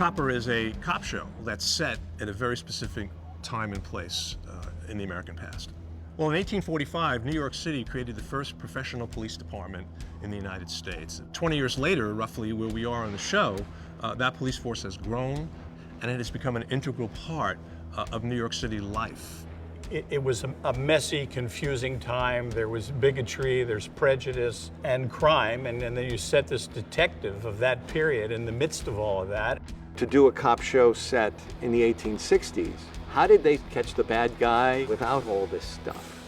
Copper is a cop show that's set at a very specific time and place in the American past. Well, in 1845, New York City created the first professional police department in the United States. 20 years later, roughly where we are on the show, that police force has grown and it has become an integral part of New York City life. It was a messy, confusing time. There was bigotry, there's prejudice and crime, and then you set this detective of that period in the midst of all of that. To do a cop show set in the 1860s, how did they catch the bad guy without all this stuff?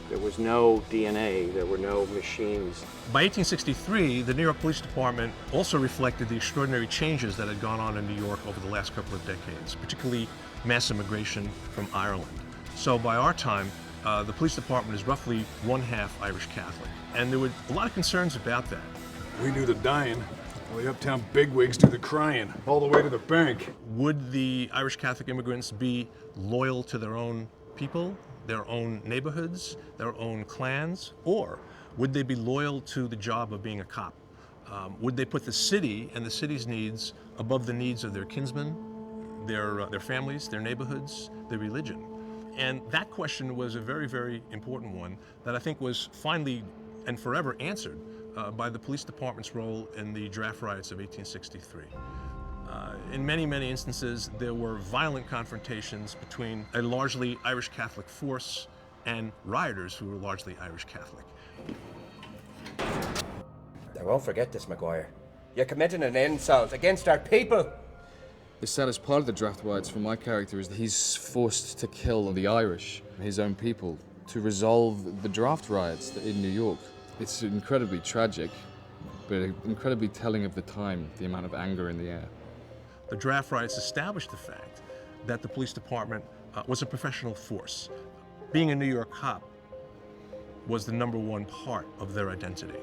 There was no DNA, there were no machines. By 1863, the New York Police Department also reflected the extraordinary changes that had gone on in New York over the last couple of decades, particularly mass immigration from Ireland. So by our time, the police department is roughly one-half Irish Catholic. And there were a lot of concerns about that. We do the dying, while the uptown bigwigs do the crying, all the way to the bank. Would the Irish Catholic immigrants be loyal to their own people, their own neighborhoods, their own clans? Or would they be loyal to the job of being a cop? Would they put the city and the city's needs above the needs of their kinsmen, their families, their neighborhoods, their religion? And that question was a very, very important one that I think was finally and forever answered by the police department's role in the draft riots of 1863. In many, many instances, there were violent confrontations between a largely Irish Catholic force and rioters who were largely Irish Catholic. I won't forget this, Maguire. You're committing an insult against our people. The saddest part of the draft riots for my character is that he's forced to kill the Irish, his own people, to resolve the draft riots in New York. It's incredibly tragic, but incredibly telling of the time, the amount of anger in the air. The draft riots established the fact that the police department was a professional force. Being a New York cop was the #1 part of their identity.